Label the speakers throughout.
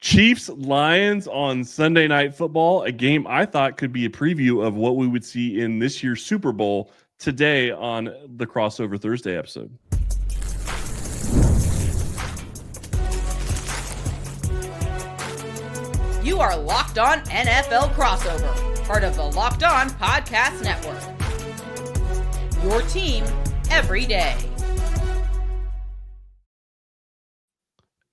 Speaker 1: Chiefs Lions on Sunday Night Football, a game I thought could be a preview of what we would see in this year's Super Bowl today on the Crossover Thursday episode.
Speaker 2: You are Locked On NFL Crossover, part of the Locked On Podcast Network. Your team every day.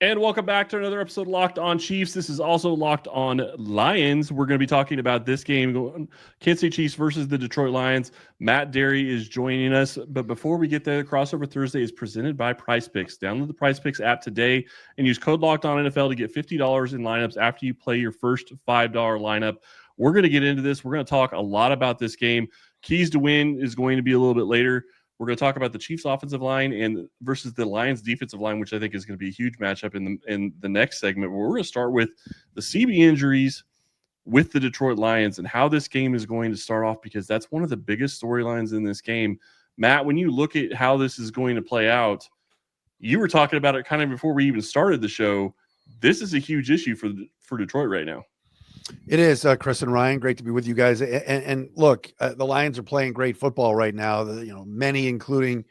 Speaker 1: And welcome back to another episode of Locked On Chiefs. This is also Locked On Lions. We're going to be talking about this game, Kansas City Chiefs versus the Detroit Lions. Matt Derry is joining us. But before we get there, Crossover Thursday is presented by PrizePicks. Download the PrizePicks app today and use code Locked On NFL to get $50 in lineups after you play your first $5 lineup. We're going to get into this. We're going to talk a lot about this game. Keys to win is going to be a little bit later. We're going to talk about the Chiefs offensive line and versus the Lions defensive line, which I think is going to be a huge matchup in the next segment. Where we're going to start with the CB injuries with the Detroit Lions and how this game is going to start off, because that's one of the biggest storylines in this game. Matt, when you look at how this is going to play out, you were talking about it kind of before we even started the show. This is a huge issue for Detroit right now.
Speaker 3: It is, Chris and Ryan. Great to be with you guys. And look, the Lions are playing great football right now. Many, including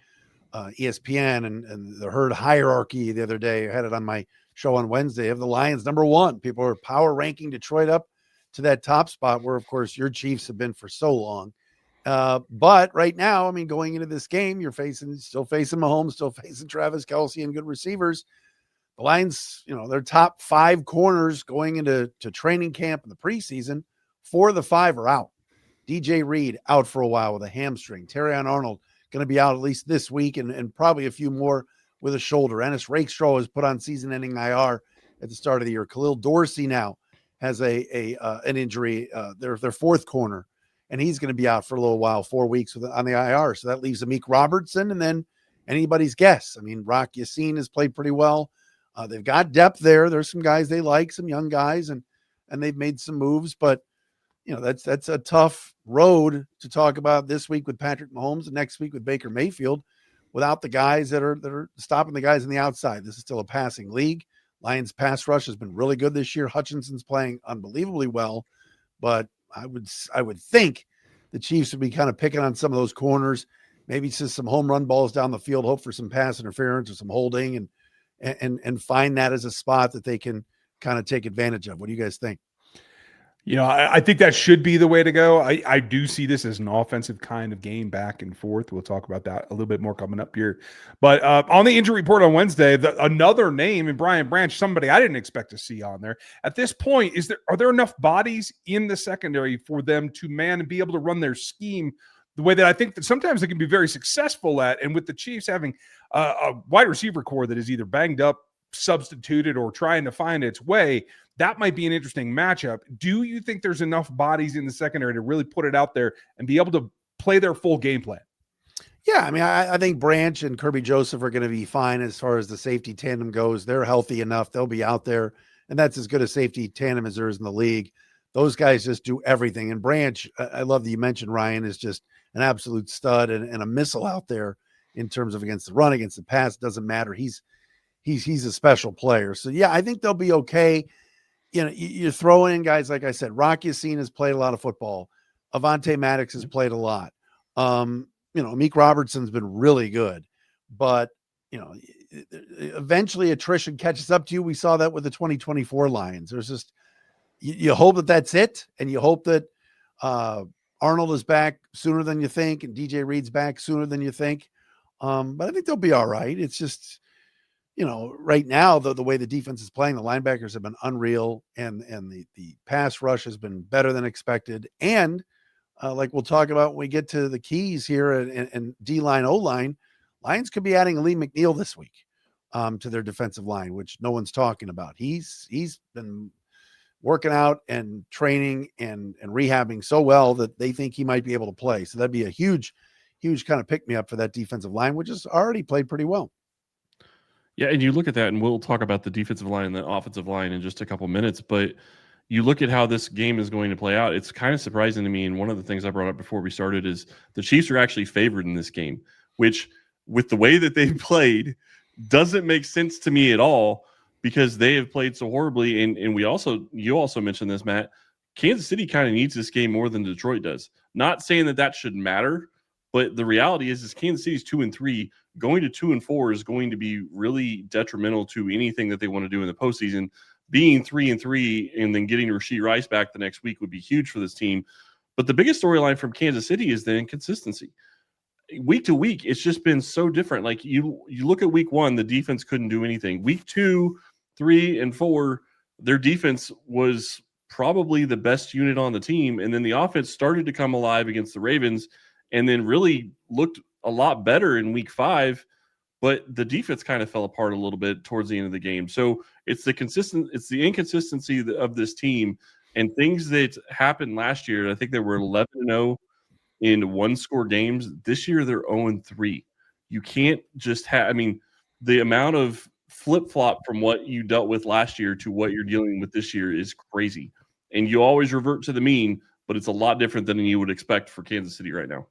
Speaker 3: ESPN and the herd hierarchy the other day. I had it on my show on Wednesday of the Lions number one. People are power ranking Detroit up to that top spot where, of course, your Chiefs have been for so long. But right now, I mean, going into this game, you're still facing Mahomes, still facing Travis Kelce and good receivers. The Lions, their top 5 corners going into training camp in the preseason, 4 of the 5 are out. DJ Reed out for a while with a hamstring. Terrion Arnold going to be out at least this week and probably a few more with a shoulder. Ennis Rakestraw was put on season-ending IR at the start of the year. Khalil Dorsey now has an injury, their 4th corner, and he's going to be out for a little while, 4 weeks on the IR. So that leaves Amik Robertson, and then anybody's guess. I mean, Rock Yassin has played pretty well. They've got depth there. There's some guys they like, some young guys, and they've made some moves. But that's a tough road to talk about this week with Patrick Mahomes and next week with Baker Mayfield, without the guys that are stopping the guys on the outside. This is still a passing league. Lions pass rush has been really good this year. Hutchinson's playing unbelievably well, but I would think the Chiefs would be kind of picking on some of those corners, maybe just some home run balls down the field, hope for some pass interference or some holding, and find that as a spot that they can kind of take advantage of. What do you guys think?
Speaker 4: I think that should be the way to go. I do see this as an offensive kind of game, back and forth. We'll talk about that a little bit more coming up here. But on the injury report on Wednesday, another name in Brian Branch, somebody I didn't expect to see on there. At this point, are there enough bodies in the secondary for them to man and be able to run their scheme the way that I think that sometimes they can be very successful at? And with the Chiefs having a wide receiver core that is either banged up, substituted, or trying to find its way, that might be an interesting matchup. Do you think there's enough bodies in the secondary to really put it out there and be able to play their full game plan?
Speaker 3: Yeah, I mean, I think Branch and Kirby Joseph are going to be fine as far as the safety tandem goes. They're healthy enough. They'll be out there, and that's as good a safety tandem as there is in the league. Those guys just do everything. And Branch, I love that you mentioned Ryan, is just an absolute stud and a missile out there in terms of against the run, against the pass. It doesn't matter. He's a special player. So, yeah, I think they'll be okay. You throw in guys, like I said, Rock Yassin has played a lot of football. Avonte Maddox has played a lot. Amik Robertson's been really good. But, eventually attrition catches up to you. We saw that with the 2024 Lions. There's just you hope that that's it, and you hope that Arnold is back sooner than you think, and DJ Reed's back sooner than you think. But I think they'll be all right. It's just, right now, the way the defense is playing, the linebackers have been unreal, and the pass rush has been better than expected. And like we'll talk about when we get to the keys here and D-line, O-line, Lions could be adding Lee McNeil this week to their defensive line, which no one's talking about. He's been working out and training and rehabbing so well that they think he might be able to play. So that'd be a huge kind of pick-me-up for that defensive line, which has already played pretty well.
Speaker 1: Yeah, and you look at that, and we'll talk about the defensive line and the offensive line in just a couple minutes, but you look at how this game is going to play out, it's kind of surprising to me, and one of the things I brought up before we started is the Chiefs are actually favored in this game, which, with the way that they've played, doesn't make sense to me at all. because they have played so horribly. And you also mentioned this, Matt. Kansas City kind of needs this game more than Detroit does. Not saying that should matter, but the reality is Kansas City's 2-3. Going to 2-4 is going to be really detrimental to anything that they want to do in the postseason. Being 3-3 and then getting Rashee Rice back the next week would be huge for this team. But the biggest storyline from Kansas City is the inconsistency. Week to week, it's just been so different. Like you look at week 1, the defense couldn't do anything. Week 2, 3, and 4, their defense was probably the best unit on the team. And then the offense started to come alive against the Ravens and then really looked a lot better in week 5. But the defense kind of fell apart a little bit towards the end of the game. So it's the inconsistency of this team and things that happened last year. I think they were 11-0 in one-score games. This year they're 0-3. You can't just the amount of flip-flop from what you dealt with last year to what you're dealing with this year is crazy. And you always revert to the mean, but it's a lot different than you would expect for Kansas City right now.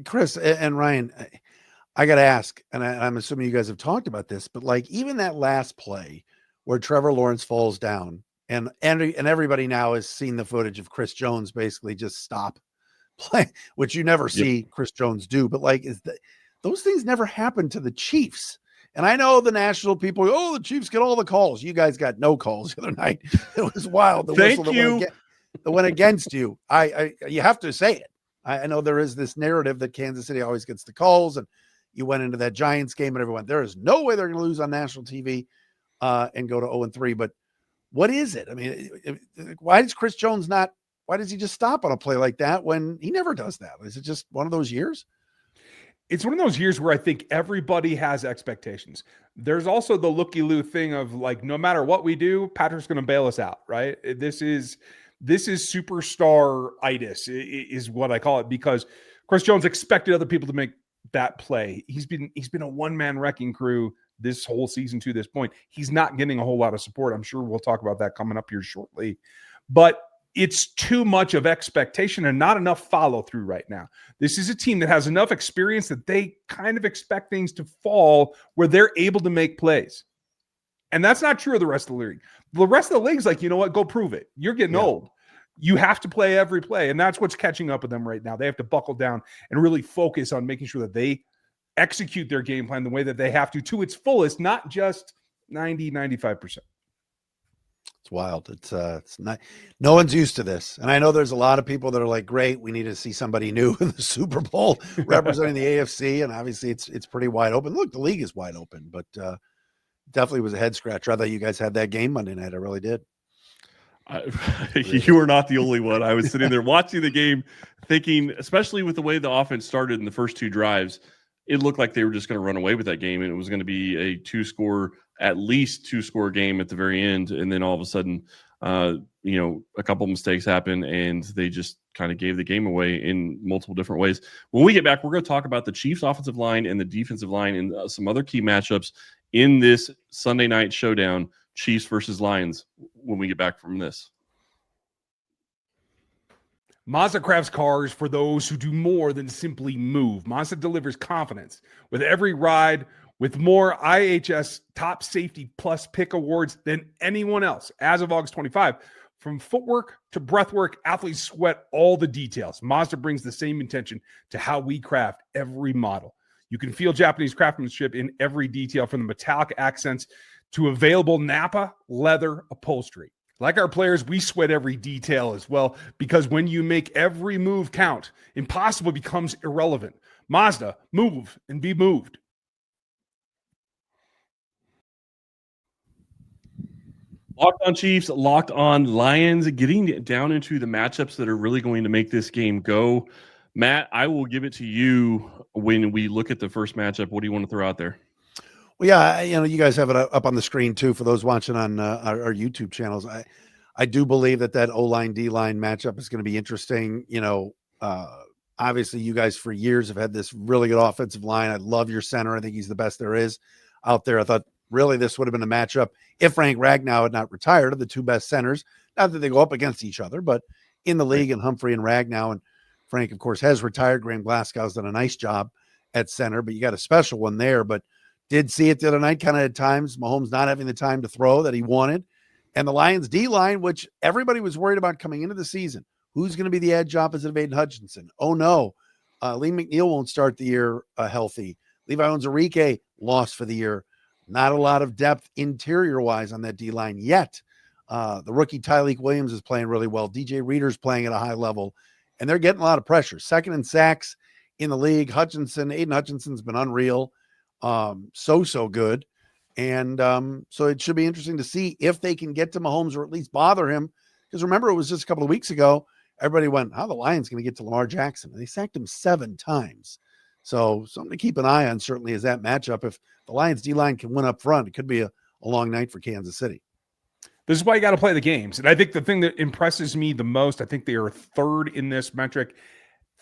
Speaker 3: Chris and Ryan, I got to ask, and I'm assuming you guys have talked about this, but like even that last play where Trevor Lawrence falls down and everybody now has seen the footage of Chris Jones basically just stop play, which you never see Chris Jones do, but like those things never happen to the Chiefs. And I know the national people, the Chiefs get all the calls. You guys got no calls the other night. It was wild. The
Speaker 1: Thank
Speaker 3: whistle
Speaker 1: you.
Speaker 3: that went against you. You have to say it. I know there is this narrative that Kansas City always gets the calls, and you went into that Giants game and everyone, there is no way they're going to lose on national TV and go to 0-3. But what is it? I mean, why does Chris Jones why does he just stop on a play like that when he never does that? Is it just one of those years?
Speaker 4: It's one of those years where I think everybody has expectations. There's also the looky-loo thing of like, no matter what we do, Patrick's going to bail us out, right? This is superstar-itis is what I call it, because Chris Jones expected other people to make that play. He's been a one-man wrecking crew this whole season to this point. He's not getting a whole lot of support. I'm sure we'll talk about that coming up here shortly. But it's too much of expectation and not enough follow through right now. This is a team that has enough experience that they kind of expect things to fall where they're able to make plays. And that's not true of the rest of the league. The rest of the league's like, you know what? Go prove it. You're getting old. You have to play every play. And that's what's catching up with them right now. They have to buckle down and really focus on making sure that they execute their game plan the way that they have to its fullest, not just 90, 95%.
Speaker 3: It's wild. It's not, no one's used to this. And I know there's a lot of people that are like, great, we need to see somebody new in the Super Bowl representing the AFC. And obviously it's pretty wide open. Look, the league is wide open, but definitely was a head scratcher. I thought you guys had that game Monday night. I really did.
Speaker 1: You were not the only one. I was sitting there watching the game thinking, especially with the way the offense started in the first 2 drives, it looked like they were just going to run away with that game. And it was going to be at least 2-score game at the very end. And then all of a sudden, a couple mistakes happened and they just kind of gave the game away in multiple different ways. When we get back, we're going to talk about the Chiefs offensive line and the defensive line and some other key matchups in this Sunday night showdown, Chiefs versus Lions, when we get back from this.
Speaker 4: Mazda crafts cars for those who do more than simply move. Mazda delivers confidence with every ride, with more IHS Top Safety Plus pick awards than anyone else. As of August 25, from footwork to breathwork, athletes sweat all the details. Mazda brings the same intention to how we craft every model. You can feel Japanese craftsmanship in every detail, from the metallic accents to available Napa leather upholstery. Like our players, we sweat every detail as well, because when you make every move count, impossible becomes irrelevant. Mazda, move and be moved.
Speaker 1: Locked on Chiefs, locked on Lions, getting down into the matchups that are really going to make this game go. Matt, I will give it to you when we look at the first matchup. What do you want to throw out there?
Speaker 3: Well, yeah, you guys have it up on the screen too for those watching on our YouTube channels. I do believe that O-line D-line matchup is going to be interesting. Obviously you guys for years have had this really good offensive line. I love your center. I think he's the best there is out there. I thought really this would have been a matchup if Frank Ragnow had not retired, of the 2 best centers. Not that they go up against each other, but in the league, and Humphrey and Ragnow, and Frank, of course, has retired. Graham Glasgow's done a nice job at center, but you got a special one there. But Did see it the other night, kind of at times, Mahomes not having the time to throw that he wanted. And the Lions D-line, which everybody was worried about coming into the season. Who's going to be the edge opposite of Aiden Hutchinson? Oh, no. Lee McNeil won't start the year healthy. Levi Onwuzurike lost for the year. Not a lot of depth interior-wise on that D-line yet. The rookie Tyleik Williams is playing really well. DJ Reader's playing at a high level, and they're getting a lot of pressure. Second in sacks in the league. Aiden Hutchinson's been unreal. So good. And so it should be interesting to see if they can get to Mahomes or at least bother him. Because remember, it was just a couple of weeks ago, everybody went, how are the Lions going to get to Lamar Jackson? And they sacked him 7 times. So something to keep an eye on certainly is that matchup. If the Lions D-line can win up front, it could be a long night for Kansas City.
Speaker 4: This is why you got to play the games. And I think the thing that impresses me the most, I think they are third in this metric,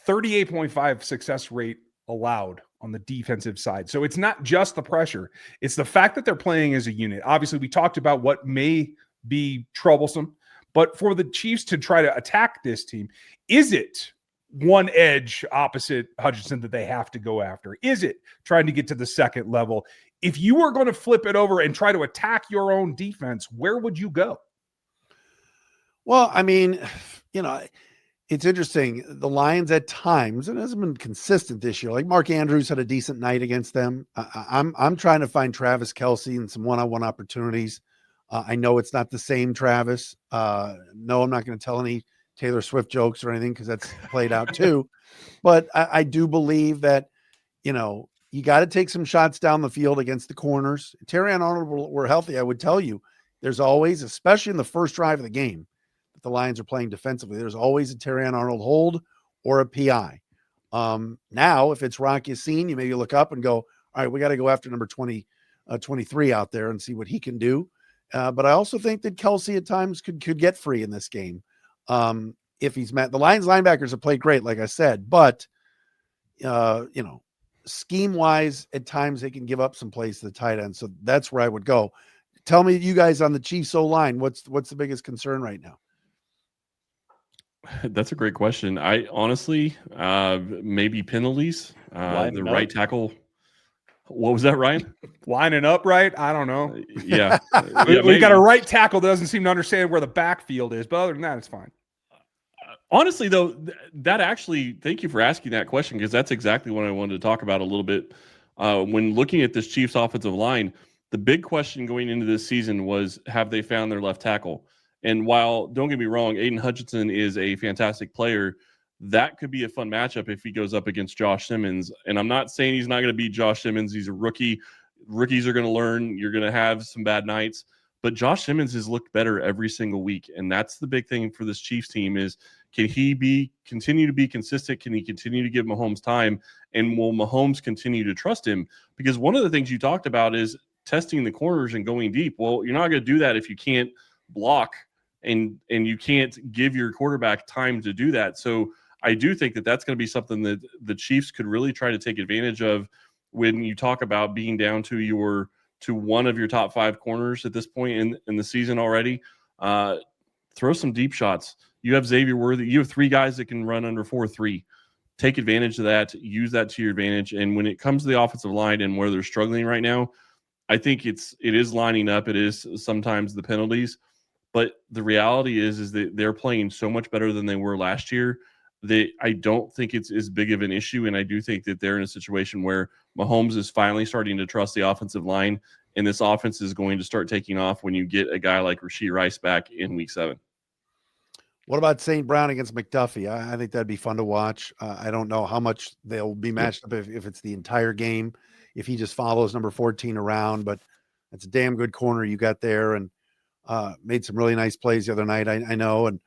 Speaker 4: 38.5 success rate allowed on the defensive side. So it's not just the pressure. It's the fact that they're playing as a unit. Obviously, we talked about what may be troublesome, but for the Chiefs to try to attack this team, is it one edge opposite Hutchinson that they have to go after? Is it trying to get to the second level? If you were going to flip it over and try to attack your own defense, where would you go?
Speaker 3: Well, I mean, it's interesting. The Lions at times, it hasn't been consistent this year. Like Mark Andrews had a decent night against them. I'm trying to find Travis Kelce and some one-on-one opportunities. I know it's not the same Travis. No, I'm not going to tell any Taylor Swift jokes or anything because that's played out too. But I do believe that, you got to take some shots down the field against the corners. Terrion Arnold were healthy. I would tell you, there's always, especially in the first drive of the game, that the Lions are playing defensively, there's always a Terrion Arnold hold or a PI. Now, if it's Rock Yassin, you maybe look up and go, all right, we got to go after number 23 out there and see what he can do. But I also think that Kelce at times could get free in this game. If he's met, the Lions linebackers have played great, like I said, but scheme wise, at times they can give up some plays to the tight end. So that's where I would go. Tell me, you guys on the Chiefs O-line, what's the biggest concern right now?
Speaker 1: That's a great question. I honestly, maybe penalties. The right tackle. What was that, Ryan?
Speaker 4: Lining up right? I don't know.
Speaker 1: Yeah.
Speaker 4: We got a right tackle that doesn't seem to understand where the backfield is, but other than that, it's fine.
Speaker 1: Honestly, though, that actually, thank you for asking that question, because that's exactly what I wanted to talk about a little bit. When looking at this Chiefs offensive line, the big question going into this season was, have they found their left tackle? And while, don't get me wrong, Aiden Hutchinson is a fantastic player, that could be a fun matchup if he goes up against Josh Simmons. And I'm not saying he's not going to beat Josh Simmons. He's a rookie. Rookies are going to learn. You're going to have some bad nights. But Josh Simmons has looked better every single week. And that's the big thing for this Chiefs team is, can he continue to be consistent? Can he continue to give Mahomes time? And will Mahomes continue to trust him? Because one of the things you talked about is testing the corners and going deep. Well, you're not going to do that if you can't block and you can't give your quarterback time to do that. So I do think that that's going to be something that the Chiefs could really try to take advantage of when you talk about being down to one of your top 5 corners at this point in the season already. Throw some deep shots. You have Xavier Worthy. You have 3 guys that can run under 4.3. Take advantage of that. Use that to your advantage. And when it comes to the offensive line and where they're struggling right now, I think it is lining up. It is sometimes the penalties. But the reality is that they're playing so much better than they were last year that I don't think it's as big of an issue. And I do think that they're in a situation where Mahomes is finally starting to trust the offensive line. And this offense is going to start taking off when you get a guy like Rashee Rice back in week 7.
Speaker 3: What about St. Brown against McDuffie? I think that'd be fun to watch. I don't know how much they'll be matched up if it's the entire game, if he just follows number 14 around, but it's a damn good corner you got there, and made some really nice plays the other night, I know. And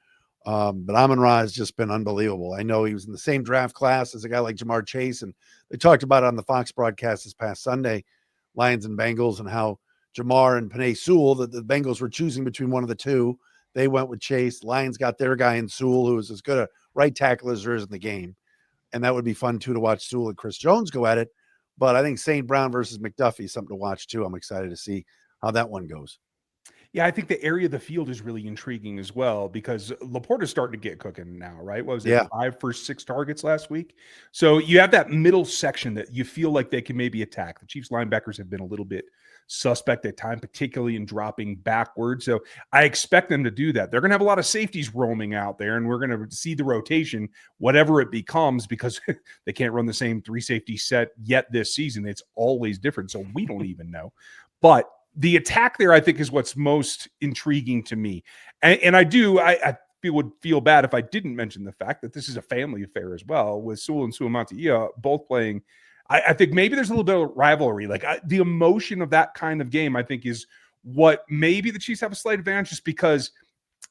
Speaker 3: but Amon-Ra has just been unbelievable. I know he was in the same draft class as a guy like Jamar Chase, and they talked about it on the Fox broadcast this past Sunday, Lions and Bengals, and how Jamar and Penei Sewell, the Bengals were choosing between one of the two. They went with Chase. Lions got their guy in Sewell, who is as good a right tackle as there is in the game. And that would be fun, too, to watch Sewell and Chris Jones go at it. But I think St. Brown versus McDuffie is something to watch, too. I'm excited to see how that one goes.
Speaker 4: Yeah, I think the area of the field is really intriguing as well because Laporta's starting to get cooking now, right? What was it,
Speaker 3: Yeah.
Speaker 4: 5 for 6 targets last week? So you have that middle section that you feel like they can maybe attack. The Chiefs linebackers have been a little bit suspect at time, particularly in dropping backwards. So I expect them to do that. They're going to have a lot of safeties roaming out there, and we're going to see the rotation, whatever it becomes, because they can't run the same 3 safety set yet this season. It's always different. So we don't even know. But the attack there, I think, is what's most intriguing to me. And I would feel bad if I didn't mention the fact that this is a family affair as well, with Sewell and Suamataia both playing. I think maybe there's a little bit of rivalry. Like the emotion of that kind of game, I think, is what maybe the Chiefs have a slight advantage, just because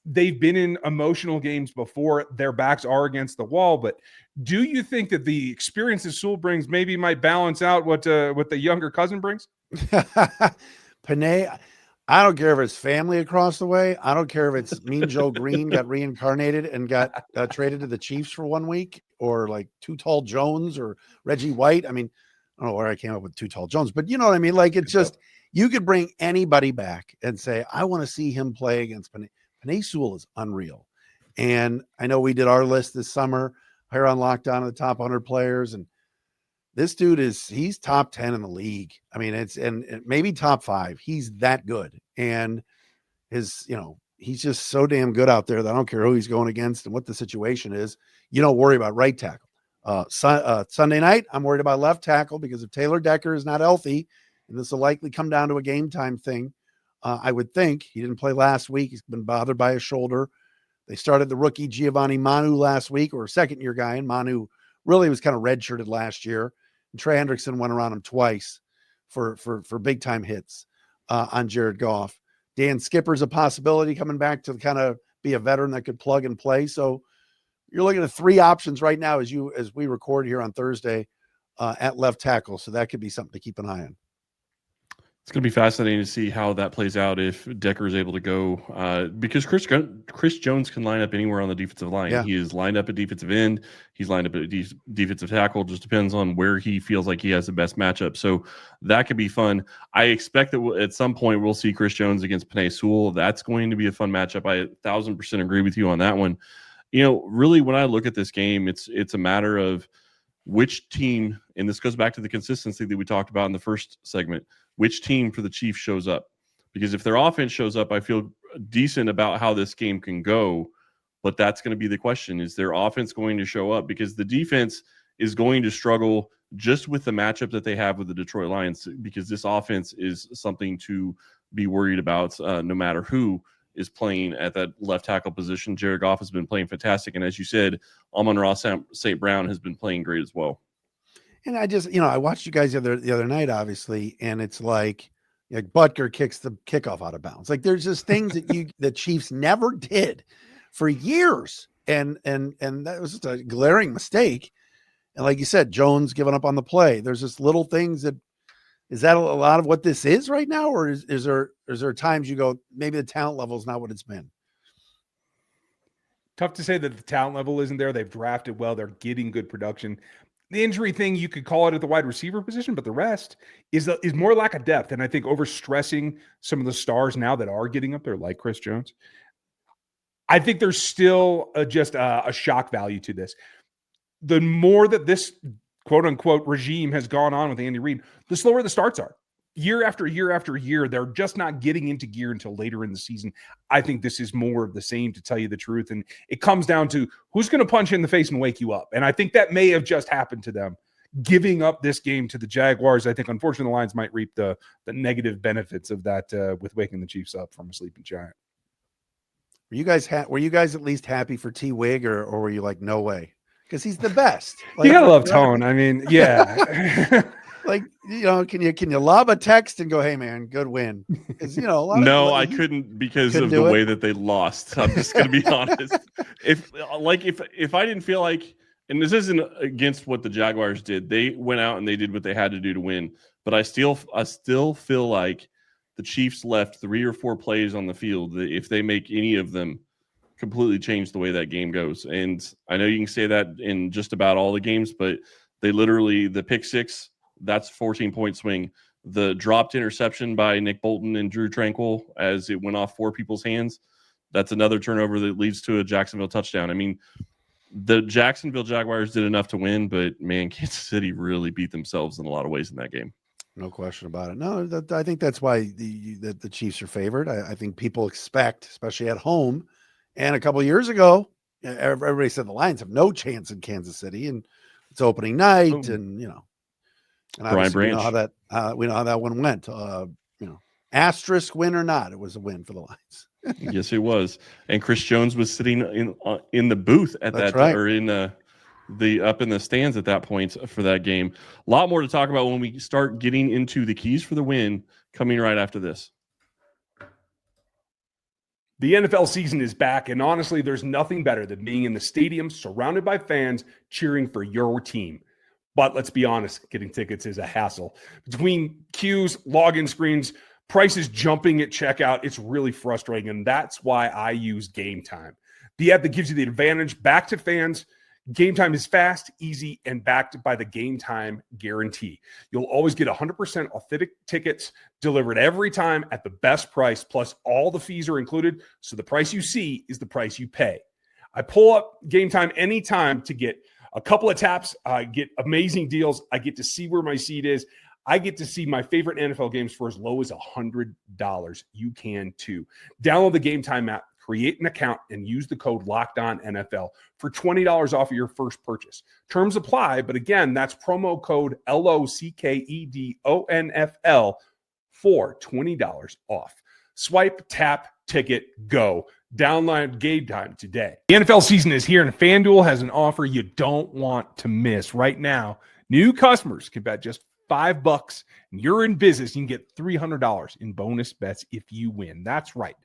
Speaker 4: they've been in emotional games before. Their backs are against the wall. But do you think that the experience that Sewell brings maybe might balance out what the younger cousin brings?
Speaker 3: Panay, I don't care if it's family across the way. I don't care if it's Mean Joe Green got reincarnated and got traded to the Chiefs for 1 week, or like Too Tall Jones or Reggie White. I mean, I don't know where I came up with Too Tall Jones, but you know what I mean? Like, it's just, you could bring anybody back and say, I want to see him play against Panay. Panay Sewell is unreal. And I know we did our list this summer here on Lockdown of the top 100 players, and this dude he's top 10 in the league. I mean, and maybe top 5. He's that good. And he's just so damn good out there that I don't care who he's going against and what the situation is. You don't worry about right tackle. Sunday night, I'm worried about left tackle, because if Taylor Decker is not healthy, and this will likely come down to a game time thing, I would think. He didn't play last week. He's been bothered by his shoulder. They started the rookie Giovanni Manu last week, or a second-year guy, and Manu really was kind of redshirted last year. And Trey Hendrickson went around him twice for big time hits on Jared Goff. Dan Skipper's a possibility, coming back to kind of be a veteran that could plug and play. So you're looking at 3 options right now as we record here on Thursday at left tackle. So that could be something to keep an eye on.
Speaker 1: It's going to be fascinating to see how that plays out if Decker is able to go, because Chris Jones can line up anywhere on the defensive line.
Speaker 3: Yeah.
Speaker 1: He is lined up at defensive end. He's lined up at defensive tackle. Just depends on where he feels like he has the best matchup. So that could be fun. I expect that at some point we'll see Chris Jones against Panay Sewell. That's going to be a fun matchup. I 1,000% agree with you on that one. Really, when I look at this game, it's a matter of which team, and this goes back to the consistency that we talked about in the first segment, which team for the Chiefs shows up. Because if their offense shows up, I feel decent about how this game can go. But that's going to be the question. Is their offense going to show up? Because the defense is going to struggle just with the matchup that they have with the Detroit Lions, because this offense is something to be worried about no matter who is playing at that left tackle position. Jared Goff has been playing fantastic. And as you said, Amon-Ra St. Brown has been playing great as well.
Speaker 3: And I just, I watched you guys the other night, obviously, and it's like Butker kicks the kickoff out of bounds. Like, there's just things that the Chiefs never did for years. And that was just a glaring mistake. And like you said, Jones giving up on the play. There's just little things that, is that a lot of what this is right now? Or is there times you go, maybe the talent level is not what it's been?
Speaker 4: Tough to say that the talent level isn't there. They've drafted well. They're getting good production. The injury thing, you could call it at the wide receiver position, but the rest is more lack of depth. And I think overstressing some of the stars now that are getting up there, like Chris Jones. I think there's still just a shock value to this. The more that this quote unquote regime has gone on with Andy Reid, the slower the starts are. Year after year after year, they're just not getting into gear until later in the season. I think this is more of the same, to tell you the truth. And it comes down to who's going to punch you in the face and wake you up. And I think that may have just happened to them, giving up this game to the Jaguars. I think, unfortunately, the Lions might reap the negative benefits of that with waking the Chiefs up from a sleeping giant.
Speaker 3: Were you guys at least happy for T. Wig, or were you like, no way? Because he's the best. Like,
Speaker 4: you gotta love Tone. I mean, yeah.
Speaker 3: Like, can you lob a text and go, hey man, good win?
Speaker 1: I couldn't, because of the way that they lost. I'm just gonna be honest. If I didn't feel like, and this isn't against what the Jaguars did, they went out and they did what they had to do to win. But I still feel like the Chiefs left 3 or 4 plays on the field that, if they make any of them, completely change the way that game goes. And I know you can say that in just about all the games, but they literally, the pick six, that's 14-point swing. the dropped interception by Nick Bolton and Drew Tranquil as it went off 4 people's hands. That's another turnover that leads to a Jacksonville touchdown. I mean, the Jacksonville Jaguars did enough to win, but man, Kansas City really beat themselves in a lot of ways in that game.
Speaker 3: No question about it. No, I think that's why the Chiefs are favored. I think people expect, especially at home, and a couple of years ago, everybody said the Lions have no chance in Kansas City, and it's opening night, and and obviously we know how that one went. Asterisk win or not, it was a win for the Lions.
Speaker 1: Yes, it was. And Chris Jones was sitting in the booth at
Speaker 3: That's
Speaker 1: that
Speaker 3: right.
Speaker 1: or in the up in the stands at that point for that game. A lot more to talk about when we start getting into the keys for the win coming right after this.
Speaker 4: The NFL season is back, and honestly, there's nothing better than being in the stadium surrounded by fans cheering for your team. But let's be honest, getting tickets is a hassle. Between queues, login screens, prices jumping at checkout, it's really frustrating, and that's why I use Gametime, the app that gives you the advantage back to fans. Gametime is fast, easy, and backed by the Gametime guarantee. You'll always get 100% authentic tickets delivered every time at the best price, plus all the fees are included, so the price you see is the price you pay. I pull up Gametime anytime to get a couple of taps. I get amazing deals. I get to see where my seat is. I get to see my favorite NFL games for as low as $100. You can too. Download the Gametime app, create an account, and use the code LOCKEDONNFL for $20 off of your first purchase. Terms apply, but again, that's promo code LOCKEDONFL for $20 off. Swipe, tap, ticket, go. Download Gametime today. The NFL season is here, and FanDuel has an offer you don't want to miss. Right now, new customers can bet just $5 and you're in business. You can get $300 in bonus bets if you win. That's right.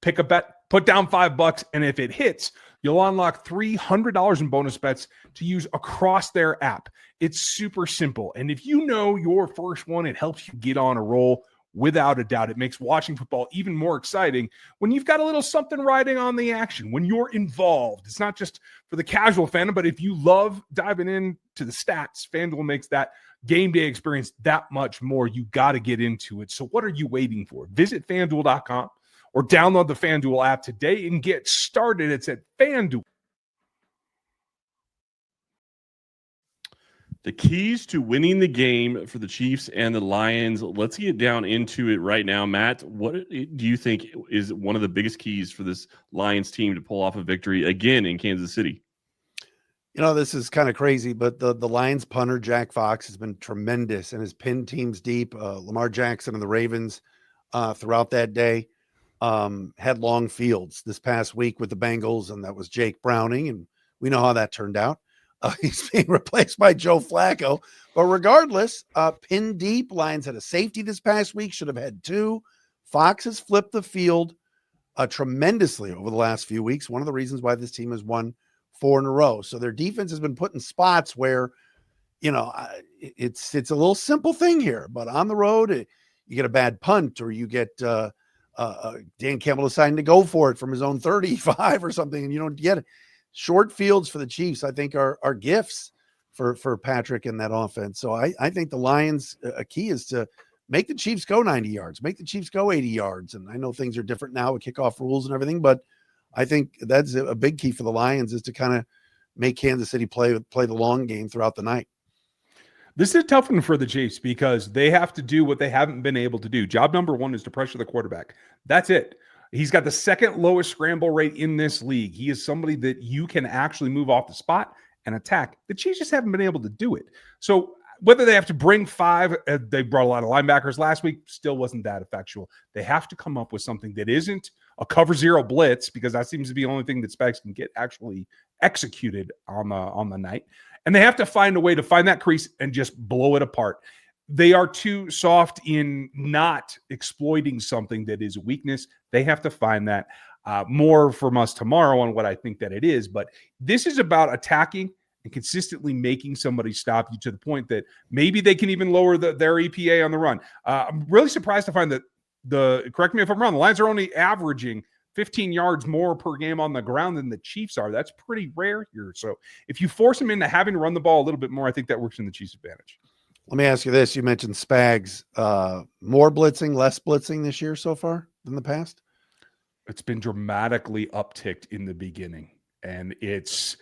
Speaker 4: Pick a bet, put down $5, and if it hits, you'll unlock $300 in bonus bets to use across their app. It's super simple. And if you know your first one, it helps you get on a roll. Without a doubt, it makes watching football even more exciting when you've got a little something riding on the action, when you're involved. It's not just for the casual fan, but if you love diving into the stats, FanDuel makes that game day experience that much more. You got to get into it. So what are you waiting for? Visit FanDuel.com or download the FanDuel app today and get started. It's at FanDuel.
Speaker 1: The keys to winning the game for the Chiefs and the Lions. Let's get down into it right now. Matt, what do you think is one of the biggest keys for this Lions team to pull off a victory again in Kansas City?
Speaker 3: This is kind of crazy, but the Lions punter, Jack Fox, has been tremendous and has pinned teams deep. Lamar Jackson and the Ravens throughout that day had long fields this past week with the Bengals, and that was Jake Browning, and we know how that turned out. He's being replaced by Joe Flacco. But regardless, pin deep. Lions had a safety this past week, should have had 2. Fox has flipped the field tremendously over the last few weeks. One of the reasons why this team has won 4 in a row. So their defense has been put in spots where, it's a little simple thing here. But on the road, you get a bad punt, or you get Dan Campbell deciding to go for it from his own 35 or something, and you don't get it. Short fields for the Chiefs, I think, are gifts for Patrick and that offense. So I think the Lions, a key is to make the Chiefs go 90 yards, make the Chiefs go 80 yards. And I know things are different now with kickoff rules and everything, but I think that's a big key for the Lions, is to kind of make Kansas City play the long game throughout the night.
Speaker 4: This is a tough one for the Chiefs because they have to do what they haven't been able to do. Job number 1 is to pressure the quarterback. That's it. He's got the second lowest scramble rate in this league. He is somebody that you can actually move off the spot and attack. The Chiefs just haven't been able to do it. So whether they have to bring 5, they brought a lot of linebackers last week, still wasn't that effectual. They have to come up with something that isn't a cover 0 blitz, because that seems to be the only thing that Specs can get actually executed on the night. And they have to find a way to find that crease and just blow it apart. They are too soft in not exploiting something that is a weakness. They have to find that. More from us tomorrow on what I think that it is. But this is about attacking and consistently making somebody stop you to the point that maybe they can even lower their EPA on the run. I'm really surprised to find that correct me if I'm wrong, the Lions are only averaging 15 yards more per game on the ground than the Chiefs are. That's pretty rare here. So if you force them into having to run the ball a little bit more, I think that works in the Chiefs' advantage.
Speaker 3: Let me ask you this. You mentioned Spags. More blitzing, less blitzing this year so far than the past?
Speaker 4: It's been dramatically upticked in the beginning. And it's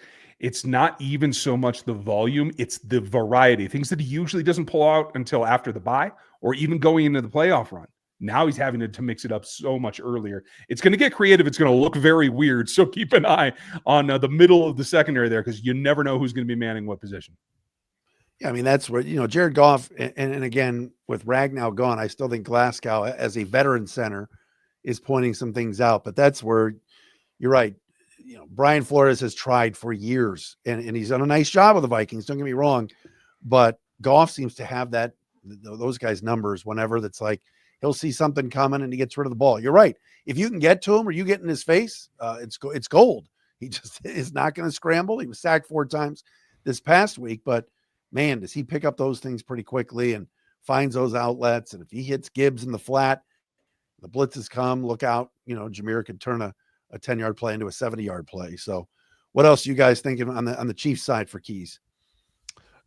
Speaker 4: not even so much the volume, it's the variety. Things that he usually doesn't pull out until after the bye or even going into the playoff run. Now he's having to mix it up so much earlier. It's going to get creative. It's going to look very weird. So keep an eye on the middle of the secondary there, because you never know who's going to be manning what position.
Speaker 3: Yeah, I mean, that's where, Jared Goff, and again, with Ragnow gone, I still think Glasgow, as a veteran center, is pointing some things out. But that's where you're right. Brian Flores has tried for years, and he's done a nice job with the Vikings. Don't get me wrong. But Goff seems to have those guys' numbers whenever that's like he'll see something coming and he gets rid of the ball. You're right. If you can get to him or you get in his face, it's gold. He just is not going to scramble. He was sacked 4 times this past week, but man, does he pick up those things pretty quickly and finds those outlets. And if he hits Gibbs in the flat, the blitzes come, look out. Jameer could turn a 10-yard play into a 70-yard play. So what else are you guys thinking on the Chiefs side for keys?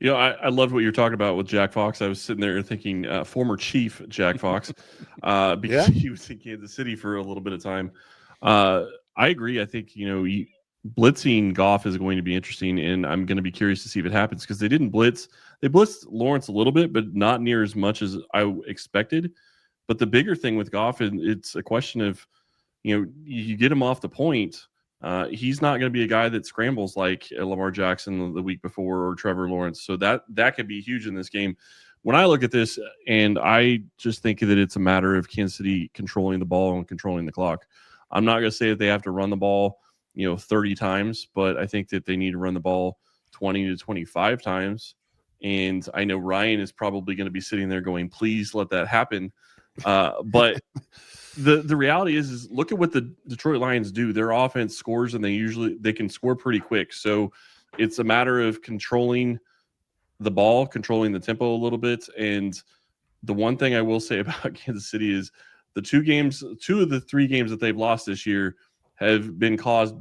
Speaker 1: I loved what you're talking about with Jack Fox. I was sitting there thinking former Chief Jack Fox because he was in Kansas City for a little bit of time. I agree. I think, blitzing Goff is going to be interesting, and I'm going to be curious to see if it happens because they didn't blitz. They blitzed Lawrence a little bit, but not near as much as I expected. But the bigger thing with Goff, it's a question of, you get him off the point. He's not going to be a guy that scrambles like Lamar Jackson the week before or Trevor Lawrence. So that could be huge in this game. When I look at this, and I just think that it's a matter of Kansas City controlling the ball and controlling the clock. I'm not going to say that they have to run the ball 30 times, but I think that they need to run the ball 20 to 25 times. And I know Ryan is probably going to be sitting there going, please let that happen. But the reality is look at what the Detroit Lions do. Their offense scores, and they can score pretty quick. So it's a matter of controlling the ball, controlling the tempo a little bit. And the one thing I will say about Kansas City is the 2 of the 3 games that they've lost this year have been caused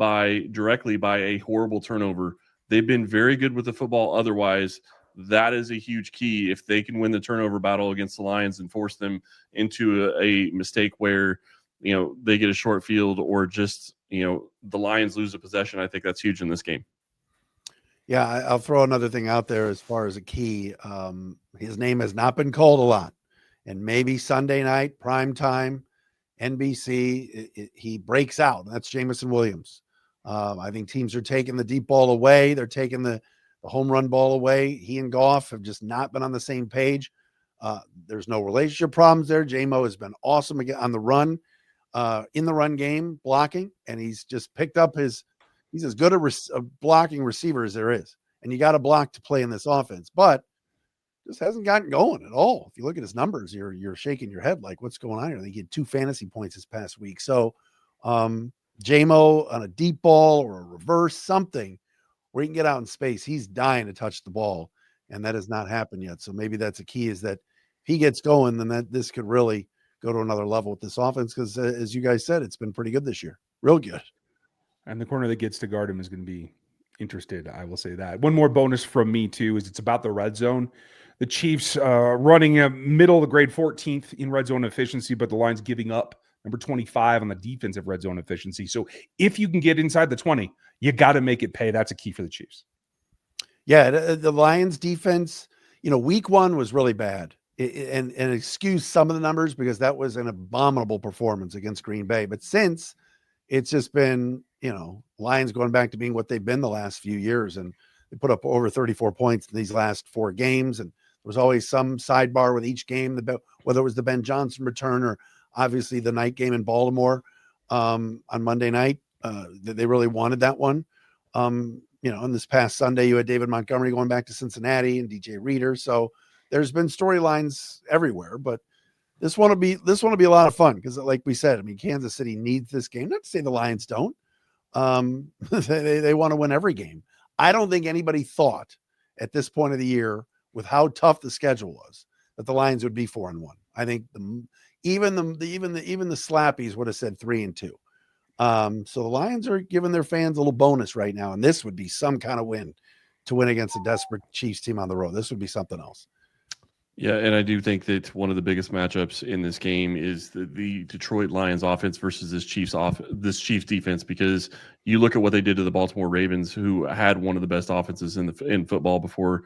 Speaker 1: directly by a horrible turnover. They've been very good with the football otherwise. That is a huge key. If they can win the turnover battle against the Lions and force them into a mistake where, they get a short field or just, the Lions lose a possession, I think that's huge in this game.
Speaker 3: Yeah, I'll throw another thing out there as far as a key. His name has not been called a lot. And maybe Sunday night, prime time, NBC, he breaks out. That's Jamison Williams. I think teams are taking the deep ball away. They're taking the home run ball away. He and Goff have just not been on the same page. There's no relationship problems there. J-Mo has been awesome again on the run, in the run game, blocking, and he's just picked up he's as good a blocking receiver as there is. And you got to block to play in this offense, but just hasn't gotten going at all. If you look at his numbers, you're shaking your head like, what's going on here? I think he had 2 fantasy points this past week. So J-Mo on a deep ball or a reverse, something where he can get out in space. He's dying to touch the ball, and that has not happened yet. So maybe that's a key, is that if he gets going, then this could really go to another level with this offense, because as you guys said, it's been pretty good this year. Real good.
Speaker 4: And the corner that gets to guard him is going to be interested. I will say that. One more bonus from me, too, is it's about the red zone. The Chiefs running a middle of the grade 14th in red zone efficiency, but the Lions giving up number 25 on the defensive red zone efficiency. So if you can get inside the 20, you got to make it pay. That's a key for the Chiefs.
Speaker 3: Yeah, the Lions defense, week 1 was really bad. And excuse some of the numbers because that was an abominable performance against Green Bay. But since, it's just been, Lions going back to being what they've been the last few years. And they put up over 34 points in these last 4 games. And there was always some sidebar with each game, whether it was the Ben Johnson return or obviously the night game in Baltimore on Monday night. They really wanted that one. And this past Sunday, you had David Montgomery going back to Cincinnati and DJ Reader. So there's been storylines everywhere, but this one will be a lot of fun because, like we said, Kansas City needs this game. Not to say the Lions don't. They want to win every game. I don't think anybody thought at this point of the year, with how tough the schedule was, that the Lions would be 4-1. I think even the slappies would have said 3-2. So the Lions are giving their fans a little bonus right now, and this would be some kind of win to win against a desperate Chiefs team on the road. This would be something else.
Speaker 1: Yeah, and I do think that one of the biggest matchups in this game is the Detroit Lions offense versus this Chiefs defense, because you look at what they did to the Baltimore Ravens, who had one of the best offenses in football before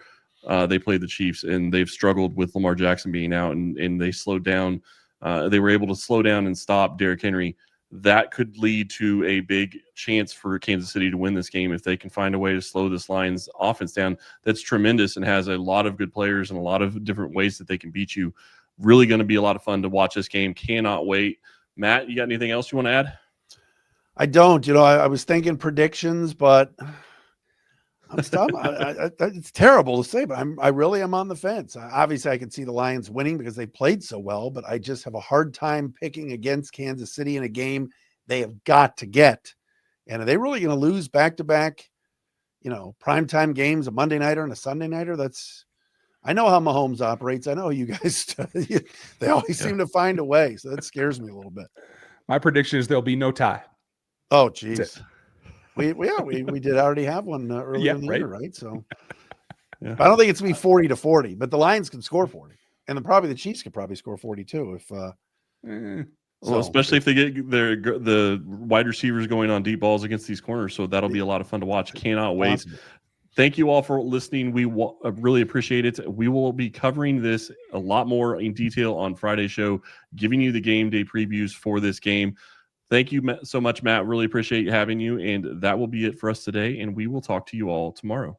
Speaker 1: they played the Chiefs, and they've struggled with Lamar Jackson being out, and they slowed down. They were able to slow down and stop Derrick Henry. That could lead to a big chance for Kansas City to win this game if they can find a way to slow this Lions offense down. That's tremendous and has a lot of good players and a lot of different ways that they can beat you. Really going to be a lot of fun to watch this game. Cannot wait. Matt, you got anything else you want to add?
Speaker 3: I don't. I was thinking predictions, but I'm still, it's terrible to say, but I really am on the fence. Obviously, I can see the Lions winning because they played so well, but I just have a hard time picking against Kansas City in a game they have got to get. And are they really going to lose back-to-back, primetime games, a Monday nighter and a Sunday nighter? I know how Mahomes operates. I know you guys, they always seem to find a way. So that scares me a little bit.
Speaker 4: My prediction is there'll be no tie.
Speaker 3: Oh, geez. We did already have one earlier in the year, right? So
Speaker 1: Yeah.
Speaker 3: I don't think it's going to be 40-40, but the Lions can score 40, and then probably the Chiefs could probably score 42 if.
Speaker 1: Well, especially if they get the wide receivers going on deep balls against these corners, so that'll be a lot of fun to watch. Cannot wait.
Speaker 3: Awesome.
Speaker 1: Thank you all for listening. We really appreciate it. We will be covering this a lot more in detail on Friday's show, giving you the game day previews for this game. Thank you so much, Matt. Really appreciate having you. And that will be it for us today. And we will talk to you all tomorrow.